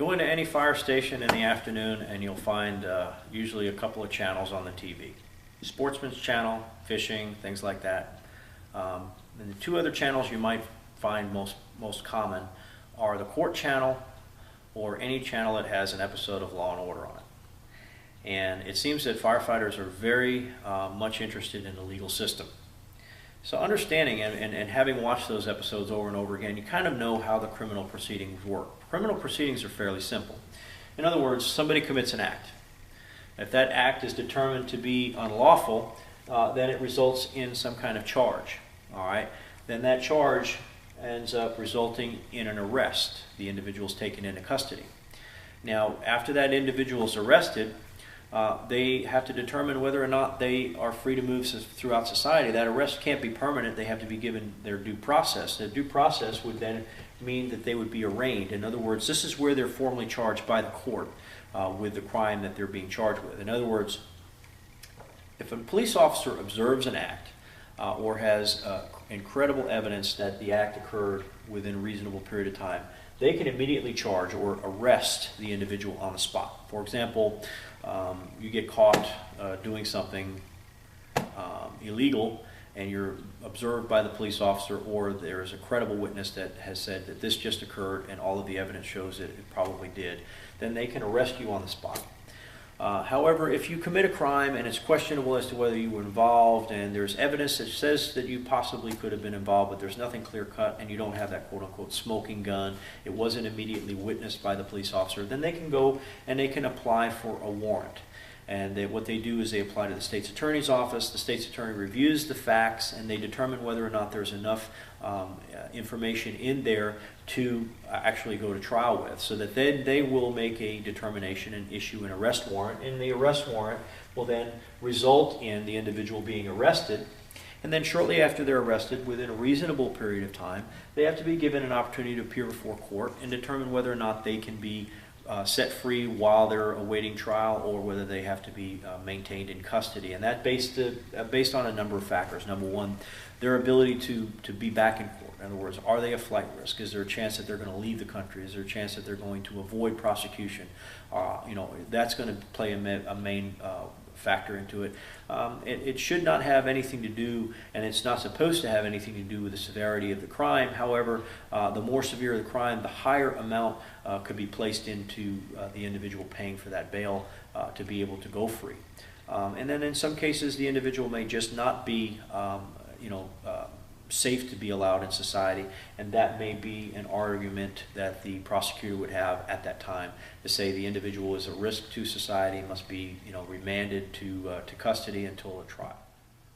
Go into any fire station in the afternoon and you'll find usually a couple of channels on the TV. Sportsman's channel, fishing, things like that. And the two other channels you might find most common are the court channel or any channel that has an episode of Law and Order on it. And it seems that firefighters are very much interested in the legal system. So understanding and having watched those episodes over and over again, you kind of know how the criminal proceedings work. Criminal proceedings are fairly simple. In other words, somebody commits an act. If that act is determined to be unlawful, then it results in some kind of charge. All right? Then that charge ends up resulting in an arrest. The individual is taken into custody. Now, after that individual is arrested, they have to determine whether or not they are free to move throughout society. That arrest can't be permanent. They have to be given their due process. The due process would then mean that they would be arraigned. In other words, this is where they're formally charged by the court with the crime that they're being charged with. In other words, if a police officer observes an act or has incredible evidence that the act occurred within a reasonable period of time, they can immediately charge or arrest the individual on the spot. For example, you get caught doing something illegal and you're observed by the police officer, or there's a credible witness that has said that this just occurred and all of the evidence shows that it probably did, then they can arrest you on the spot. However, if you commit a crime and it's questionable as to whether you were involved and there's evidence that says that you possibly could have been involved, but there's nothing clear-cut and you don't have that quote-unquote smoking gun, it wasn't immediately witnessed by the police officer, then they can go and they can apply for a warrant. And what they do is they apply to the state's attorney's office. The state's attorney reviews the facts and they determine whether or not there's enough information in there to actually go to trial with, so that then they will make a determination and issue an arrest warrant, and the arrest warrant will then result in the individual being arrested. And then shortly after they're arrested, within a reasonable period of time, they have to be given an opportunity to appear before court and determine whether or not they can be set free while they're awaiting trial, or whether they have to be maintained in custody. And that based on a number of factors. Number one, their ability to be back in court. In other words, are they a flight risk? Is there a chance that they're going to leave the country? Is there a chance that they're going to avoid prosecution? That's going to play a main factor into it. It should not have anything to do, and it's not supposed to have anything to do with the severity of the crime. However, the more severe the crime, the higher amount could be placed into the individual paying for that bail to be able to go free. And then in some cases, the individual may just not be safe to be allowed in society, and that may be an argument that the prosecutor would have at that time to say the individual is a risk to society, must be remanded to custody until a trial.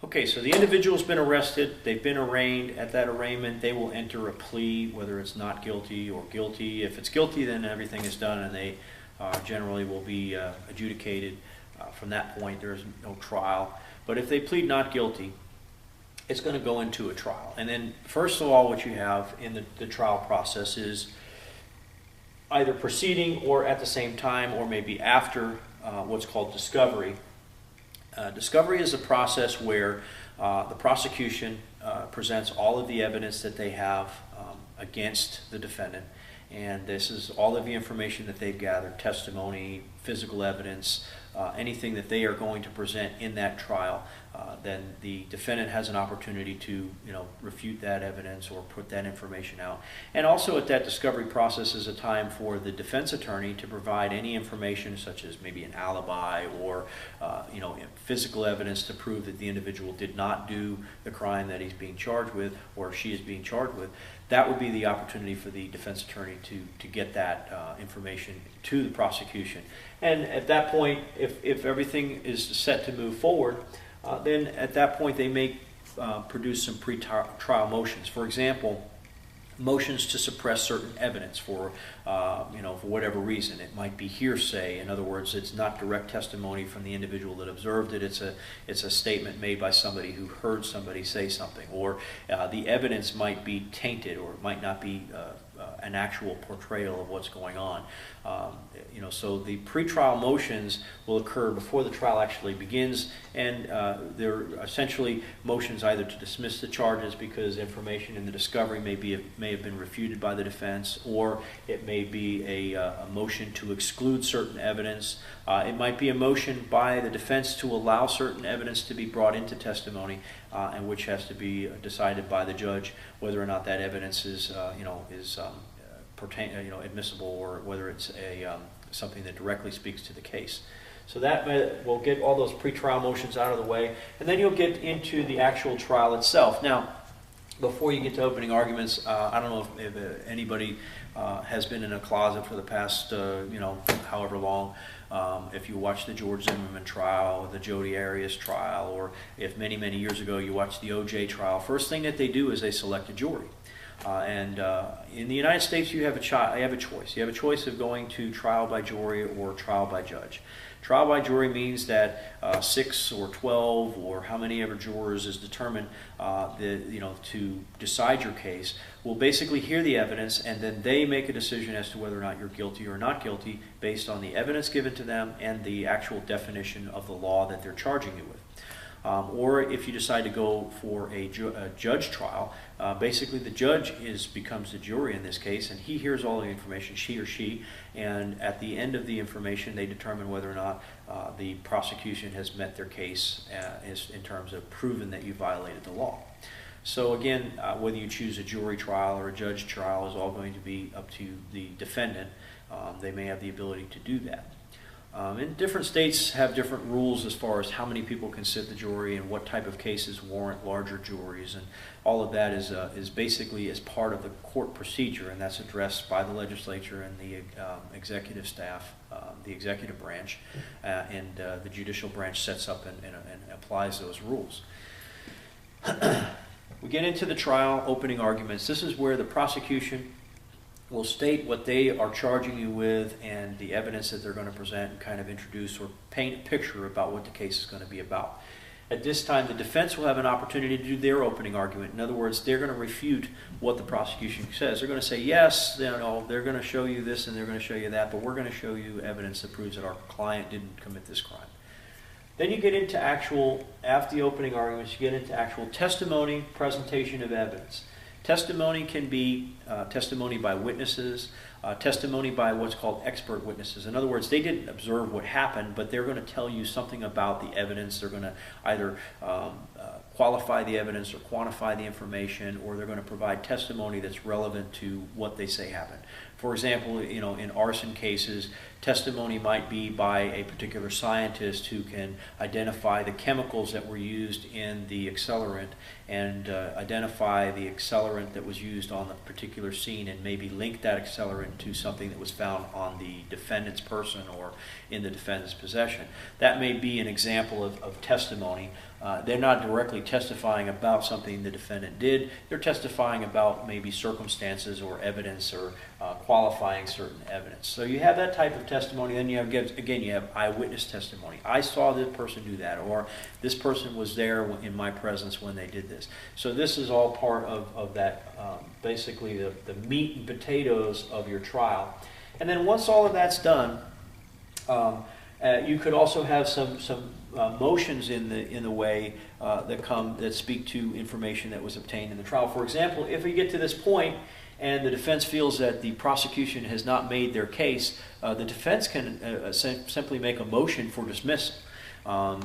Okay, so the individual's been arrested, they've been arraigned. At that arraignment, they will enter a plea, whether it's not guilty or guilty. If it's guilty, then everything is done and they generally will be adjudicated. From that point, there is no trial. But if they plead not guilty, it's going to go into a trial. And then, first of all, what you have in the trial process is either proceeding or at the same time or maybe after what's called discovery. Discovery is a process where the prosecution presents all of the evidence that they have against the defendant. And this is all of the information that they've gathered, testimony, physical evidence, anything that they are going to present in that trial. Then the defendant has an opportunity to refute that evidence or put that information out. And also at that discovery process is a time for the defense attorney to provide any information such as maybe an alibi or physical evidence to prove that the individual did not do the crime that he's being charged with or she is being charged with. That would be the opportunity for the defense attorney to get that information to the prosecution. And at that point, if everything is set to move forward, then at that point they may produce some pre-trial motions. For example, motions to suppress certain evidence for whatever reason. It might be hearsay. In other words, it's not direct testimony from the individual that observed it. It's a statement made by somebody who heard somebody say something. Or the evidence might be tainted, or it might not be an actual portrayal of what's going on. So the pretrial motions will occur before the trial actually begins, and they're essentially motions either to dismiss the charges because information in the discovery may may have been refuted by the defense, or it may be a motion to exclude certain evidence. It might be a motion by the defense to allow certain evidence to be brought into testimony, and which has to be decided by the judge whether or not that evidence is admissible, or whether it's something that directly speaks to the case. So that will get all those pretrial motions out of the way, and then you'll get into the actual trial itself. Now, before you get to opening arguments, I don't know if anybody has been in a closet for the past, however long. If you watch the George Zimmerman trial, the Jodi Arias trial, or if many, many years ago you watched the O.J. trial, first thing that they do is they select a jury. In the United States, you have a choice. You have a choice of going to trial by jury or trial by judge. Trial by jury means that 6 or 12 or how many ever jurors is determined to decide your case will basically hear the evidence, and then they make a decision as to whether or not you're guilty or not guilty based on the evidence given to them and the actual definition of the law that they're charging you with. Or if you decide to go for a judge trial, basically the judge becomes the jury in this case, and he hears all the information, she or she, and at the end of the information they determine whether or not the prosecution has met their case in terms of proving that you violated the law. So again, whether you choose a jury trial or a judge trial is all going to be up to the defendant. They may have the ability to do that. And different states have different rules as far as how many people can sit the jury and what type of cases warrant larger juries, and all of that is basically as part of the court procedure, and that's addressed by the legislature and the executive staff, the executive branch, and the judicial branch sets up and applies those rules. We get into the trial opening arguments. This is where the prosecution will state what they are charging you with and the evidence that they're going to present, and kind of introduce or paint a picture about what the case is going to be about. At this time, the defense will have an opportunity to do their opening argument. In other words, they're going to refute what the prosecution says. They're going to say, yes, they're going to show you this and they're going to show you that, but we're going to show you evidence that proves that our client didn't commit this crime. Then you get into after the opening arguments, you get into actual testimony, presentation of evidence. Testimony can be testimony by witnesses, testimony by what's called expert witnesses. In other words, they didn't observe what happened, but they're going to tell you something about the evidence. They're going to either qualify the evidence or quantify the information, or they're going to provide testimony that's relevant to what they say happened. For example, in arson cases, testimony might be by a particular scientist who can identify the chemicals that were used in the accelerant and identify the accelerant that was used on the particular scene, and maybe link that accelerant to something that was found on the defendant's person or in the defendant's possession. That may be an example of testimony. They're not directly testifying about something the defendant did. They're testifying about maybe circumstances or evidence, or qualifying certain evidence. So you have that type of testimony. Then you have eyewitness testimony. I saw this person do that, or this person was there in my presence when they did this. So this is all part of that, basically the meat and potatoes of your trial. And then once all of that's done, you could also have some motions in the way that speak to information that was obtained in the trial. For example, if we get to this point and the defense feels that the prosecution has not made their case, the defense can simply make a motion for dismissal.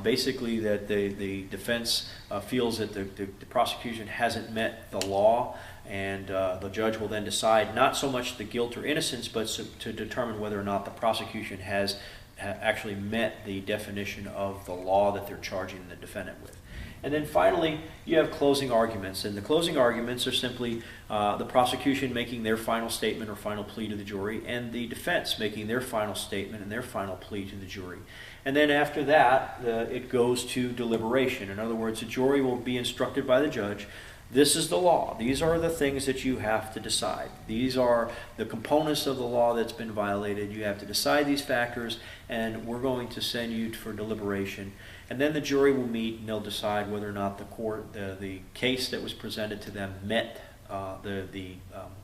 Basically, that the defense feels that the prosecution hasn't met the law, and the judge will then decide not so much the guilt or innocence, but to determine whether or not the prosecution has actually met the definition of the law that they're charging the defendant with. And then finally, you have closing arguments. And the closing arguments are simply the prosecution making their final statement or final plea to the jury, and the defense making their final statement and their final plea to the jury. And then after that, it goes to deliberation. In other words, the jury will be instructed by the judge, this is the law. These are the things that you have to decide. These are the components of the law that's been violated. You have to decide these factors, and we're going to send you for deliberation. And then the jury will meet, and they'll decide whether or not the case that was presented to them met the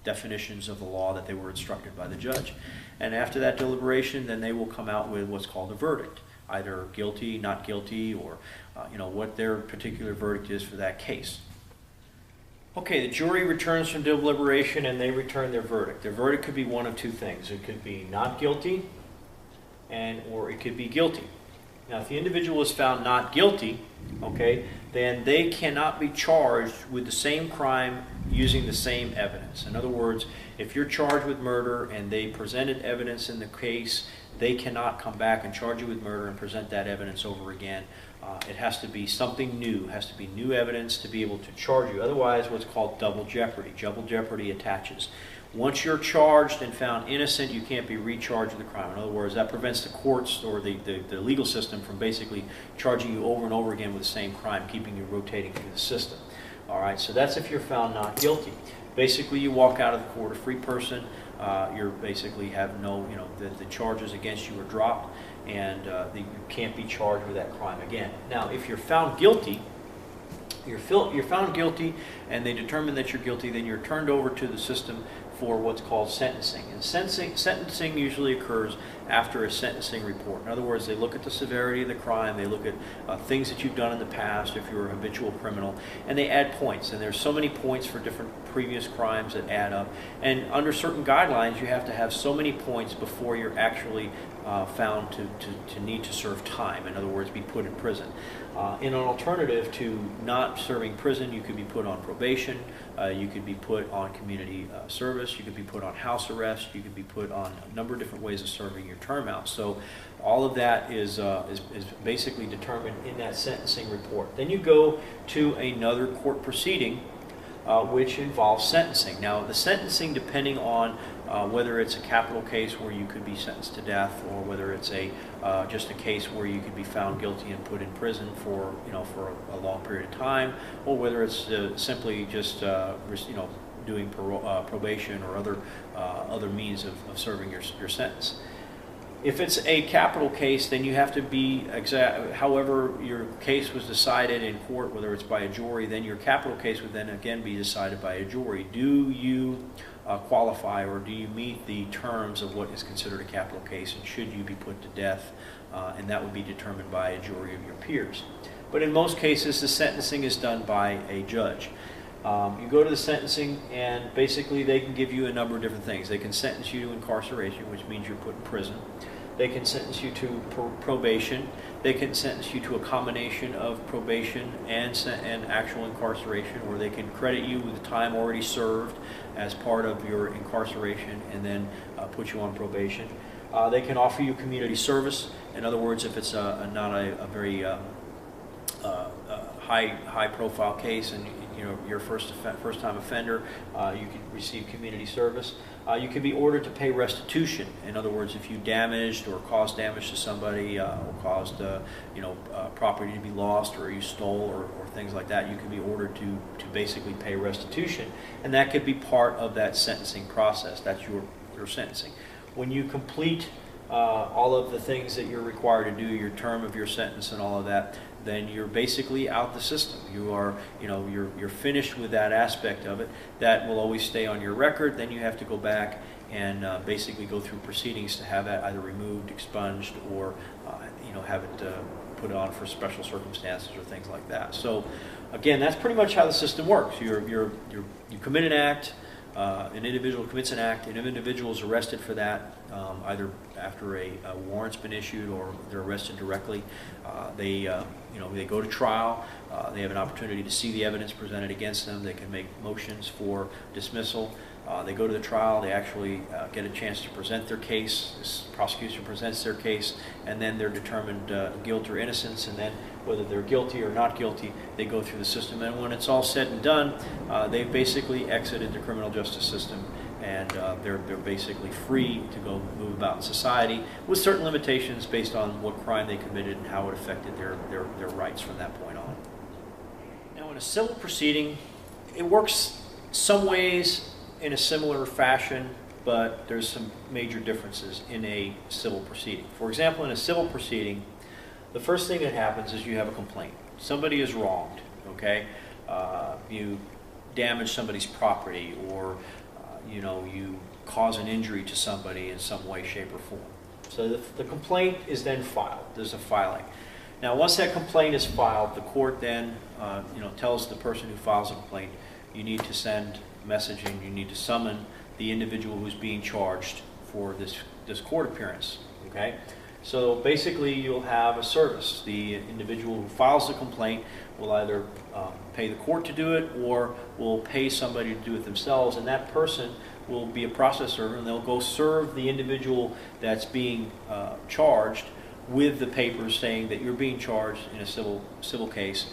definitions of the law that they were instructed by the judge. And after that deliberation, then they will come out with what's called a verdict, either guilty, not guilty, or what their particular verdict is for that case. Okay, the jury returns from deliberation and they return their verdict. Their verdict could be one of two things. It could be not guilty or it could be guilty. Now, if the individual is found not guilty, okay, then they cannot be charged with the same crime using the same evidence. In other words, if you're charged with murder and they presented evidence in the case, they cannot come back and charge you with murder and present that evidence over again. It has to be something new. It has to be new evidence to be able to charge you. Otherwise, what's called double jeopardy. Double jeopardy attaches. Once you're charged and found innocent, you can't be recharged with the crime. In other words, that prevents the courts or the legal system from basically charging you over and over again with the same crime, keeping you rotating through the system. All right, so that's if you're found not guilty. Basically, you walk out of the court a free person. You basically have no, the charges against you are dropped, and you can't be charged with that crime again. Now, if you're found guilty, you're found guilty, and they determine that you're guilty, then you're turned over to the system for what's called sentencing. And sentencing usually occurs after a sentencing report. In other words, they look at the severity of the crime, they look at things that you've done in the past if you're a habitual criminal, and they add points. And there's so many points for different previous crimes that add up. And under certain guidelines, you have to have so many points before you're actually found to need to serve time. In other words, be put in prison. In an alternative to not serving prison, you could be put on probation, you could be put on community service, you could be put on house arrest, you could be put on a number of different ways of serving your term out. So all of that is basically determined in that sentencing report. Then you go to another court proceeding which involves sentencing. Now, the sentencing, depending on whether it's a capital case where you could be sentenced to death, or whether it's just a case where you could be found guilty and put in prison for a long period of time, or whether it's simply just doing probation or other means of serving your sentence. If it's a capital case, then you have to be however your case was decided in court, whether it's by a jury, then your capital case would then again be decided by a jury. Do you qualify, or do you meet the terms of what is considered a capital case, and should you be put to death? And that would be determined by a jury of your peers. But in most cases, the sentencing is done by a judge. You go to the sentencing, and basically they can give you a number of different things. They can sentence you to incarceration, which means you're put in prison. They can sentence you to probation. They can sentence you to a combination of probation and actual incarceration, or they can credit you with the time already served as part of your incarceration and then put you on probation. They can offer you community service. In other words, if it's not a very high-profile case and you're first-time offender, you can receive community service. You can be ordered to pay restitution. In other words, if you damaged or caused damage to somebody, or caused property to be lost, or you stole, or things like that, you can be ordered to basically pay restitution, and that could be part of that sentencing process. That's your sentencing. When you complete all of the things that you're required to do, your term of your sentence and all of that, then you're basically out the system. You are, you're finished with that aspect of it. That will always stay on your record. Then you have to go back and basically go through proceedings to have that either removed, expunged, or have it put on for special circumstances or things like that. So, again, that's pretty much how the system works. You commit an act. An individual commits an act, an individual is arrested for that, either after a warrant's been issued or they're arrested directly. They go to trial. They have an opportunity to see the evidence presented against them. They can make motions for dismissal. They go to the trial. They actually get a chance to present their case. This prosecution presents their case, and then they're determined guilt or innocence, and then whether they're guilty or not guilty, they go through the system. And when it's all said and done, they've basically exited the criminal justice system, and they're basically free to go move about in society with certain limitations based on what crime they committed and how it affected their rights from that point on. Now, in a civil proceeding, it works some ways in a similar fashion, but there's some major differences in a civil proceeding. For example, in a civil proceeding, the first thing that happens is you have a complaint. Somebody is wronged, okay? You damage somebody's property, or you cause an injury to somebody in some way, shape, or form. So the complaint is then filed. There's a filing. Now, once that complaint is filed, the court then tells the person who files a complaint, you need to send messaging, you need to summon the individual who's being charged for this court appearance, okay? So basically you'll have a service. The individual who files the complaint will either pay the court to do it or will pay somebody to do it themselves, and that person will be a process server, and they'll go serve the individual that's being charged with the papers saying that you're being charged in a civil case.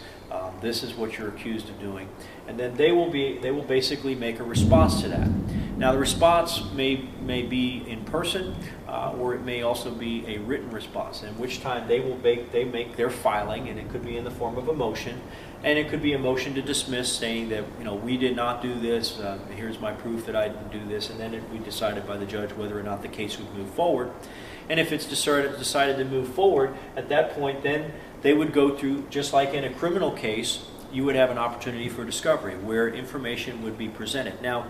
This is what you're accused of doing, and then they will basically make a response to that. Now the response may be in person, or it may also be a written response, in which time they make their filing, and it could be in the form of a motion, and it could be a motion to dismiss, saying that, you know, we did not do this. Here's my proof that I didn't do this, and then it would be decided by the judge whether or not the case would move forward. And if it's decided to move forward, at that point, then they would go through, just like in a criminal case, you would have an opportunity for discovery where information would be presented. Now,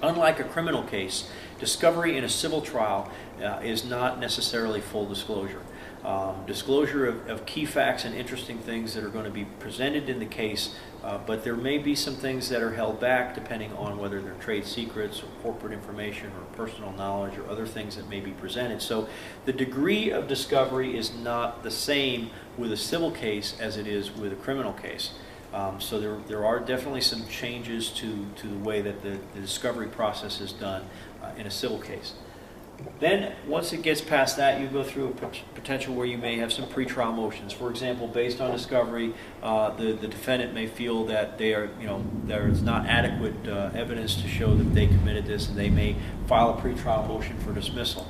unlike a criminal case, discovery in a civil trial is not necessarily full disclosure. Disclosure of key facts and interesting things that are going to be presented in the case, but there may be some things that are held back depending on whether they're trade secrets or corporate information or personal knowledge or other things that may be presented. So the degree of discovery is not the same with a civil case as it is with a criminal case. So there are definitely some changes to the way that the discovery process is done in a civil case. Then, once it gets past that, you go through a potential where you may have some pretrial motions. For example, based on discovery, the defendant may feel that there is not adequate evidence to show that they committed this, and they may file a pretrial motion for dismissal.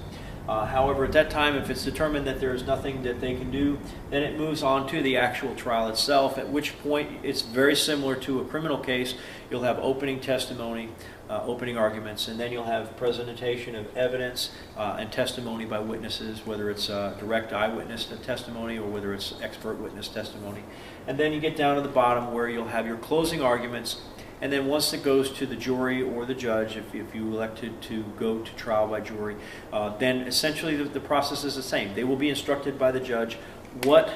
However, at that time, if it's determined that there is nothing that they can do, then it moves on to the actual trial itself, at which point it's very similar to a criminal case. You'll have opening testimony, opening arguments, and then you'll have presentation of evidence and testimony by witnesses, whether it's direct eyewitness testimony or whether it's expert witness testimony. And then you get down to the bottom where you'll have your closing arguments. And then once it goes to the jury or the judge, if you elected to go to trial by jury, then essentially the process is the same. They will be instructed by the judge what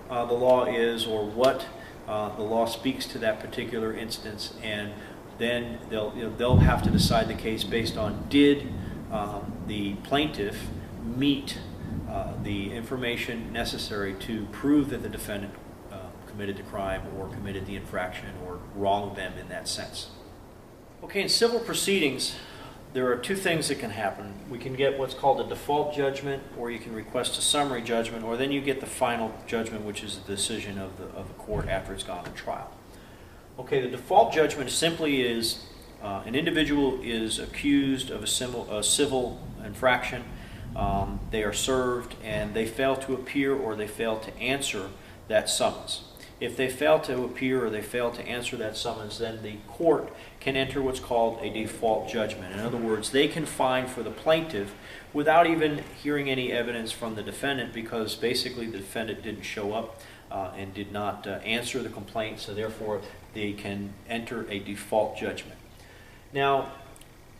the law is or what the law speaks to that particular instance, and then they'll have to decide the case based on did the plaintiff meet the information necessary to prove that the defendant committed the crime or committed the infraction or wronged them in that sense. Okay, in civil proceedings, there are two things that can happen. We can get what's called a default judgment, or you can request a summary judgment, or then you get the final judgment, which is the decision of the court after it's gone to trial. Okay, the default judgment simply is an individual is accused of a civil infraction. They are served and they fail to appear or they fail to answer that summons. If they fail to appear or they fail to answer that summons, then the court can enter what's called a default judgment. In other words, they can fine for the plaintiff without even hearing any evidence from the defendant, because basically the defendant didn't show up and did not answer the complaint, so therefore they can enter a default judgment. Now,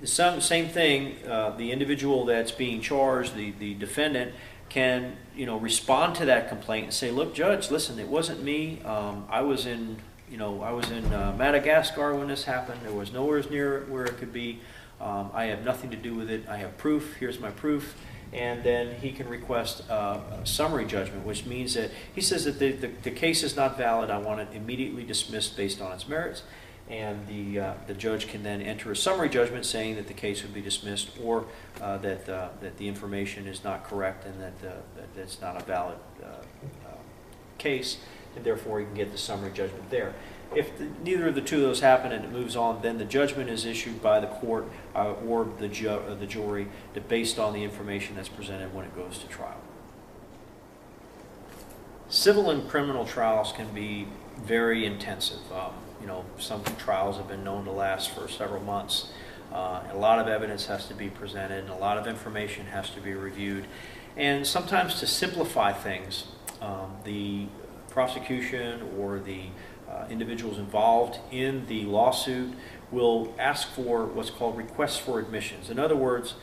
the same thing, the individual that's being charged, the defendant, can respond to that complaint and say, "Look, Judge, listen, it wasn't me. I was in Madagascar when this happened. There was nowhere near where it could be. I have nothing to do with it. I have proof. Here's my proof." And then he can request a summary judgment, which means that he says that the case is not valid. I want it immediately dismissed based on its merits. And the judge can then enter a summary judgment saying that the case would be dismissed, or that the information is not correct and that it's not a valid case, and therefore you can get the summary judgment there. If neither of the two of those happen and it moves on, then the judgment is issued by the court or the jury based on the information that's presented when it goes to trial. Civil and criminal trials can be very intensive. Some trials have been known to last for several months. A lot of evidence has to be presented, and a lot of information has to be reviewed. And sometimes, to simplify things, the prosecution or the individuals involved in the lawsuit will ask for what's called requests for admissions. In other words,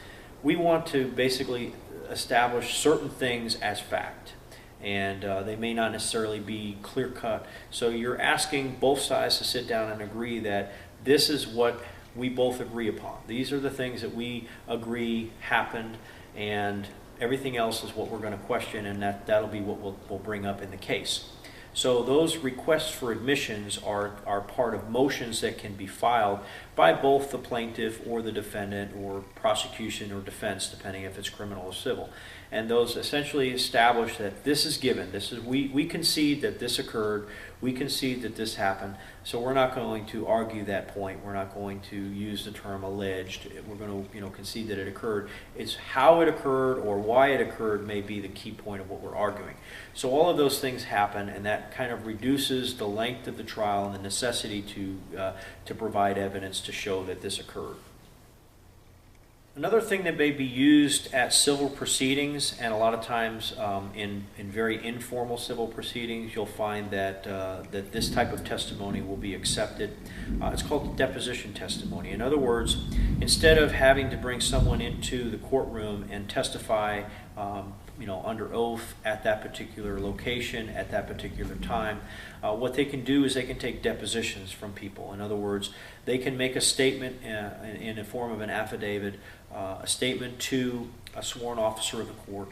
we want to basically establish certain things as fact, and they may not necessarily be clear-cut. So you're asking both sides to sit down and agree that this is what we both agree upon. These are the things that we agree happened, and everything else is what we're going to question, and that'll be what we'll bring up in the case. So those requests for admissions are part of motions that can be filed by both the plaintiff or the defendant, or prosecution or defense, depending if it's criminal or civil. And those essentially establish that this is given. This is we concede that this occurred. We concede that this happened. So we're not going to argue that point. We're not going to use the term alleged. We're going to concede that it occurred. It's how it occurred or why it occurred may be the key point of what we're arguing. So all of those things happen, and that kind of reduces the length of the trial and the necessity to provide evidence to show that this occurred. Another thing that may be used at civil proceedings, and a lot of times in very informal civil proceedings, you'll find that that this type of testimony will be accepted. It's called deposition testimony. In other words, instead of having to bring someone into the courtroom and testify under oath at that particular location at that particular time, what they can do is they can take depositions from people. In other words, they can make a statement in the form of an affidavit, a statement to a sworn officer of the court,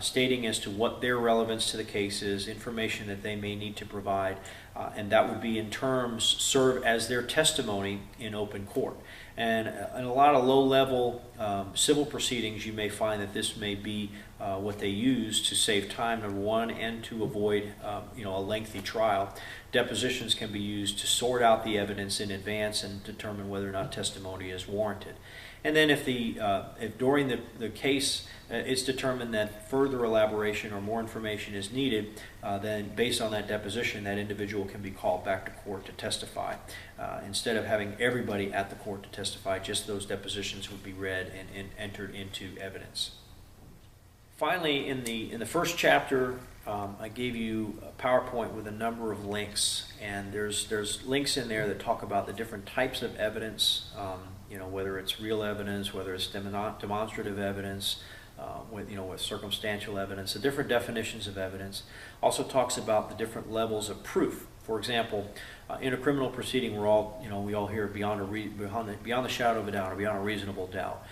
stating as to what their relevance to the case is, information that they may need to provide, and that would be in terms serve as their testimony in open court. And in a lot of low-level civil proceedings, you may find that this may be what they use to save time, number one, and to avoid a lengthy trial. Depositions can be used to sort out the evidence in advance and determine whether or not testimony is warranted. And then if during the case it's determined that further elaboration or more information is needed, then based on that deposition, that individual can be called back to court to testify. Instead of having everybody at the court to testify, just those depositions would be read and entered into evidence. Finally, in the first chapter, I gave you a PowerPoint with a number of links, and there's links in there that talk about the different types of evidence, whether it's real evidence, whether it's demonstrative evidence, with circumstantial evidence, the different definitions of evidence. Also talks about the different levels of proof. For example, in a criminal proceeding, we all hear beyond the shadow of a doubt or beyond a reasonable doubt.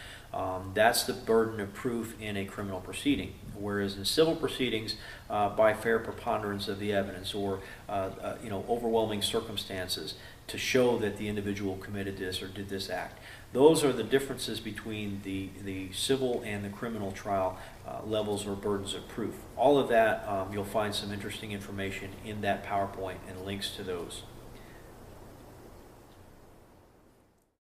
That's the burden of proof in a criminal proceeding. Whereas in civil proceedings, by fair preponderance of the evidence or overwhelming circumstances to show that the individual committed this or did this act. Those are the differences between the civil and the criminal trial levels or burdens of proof. All of that, you'll find some interesting information in that PowerPoint and links to those.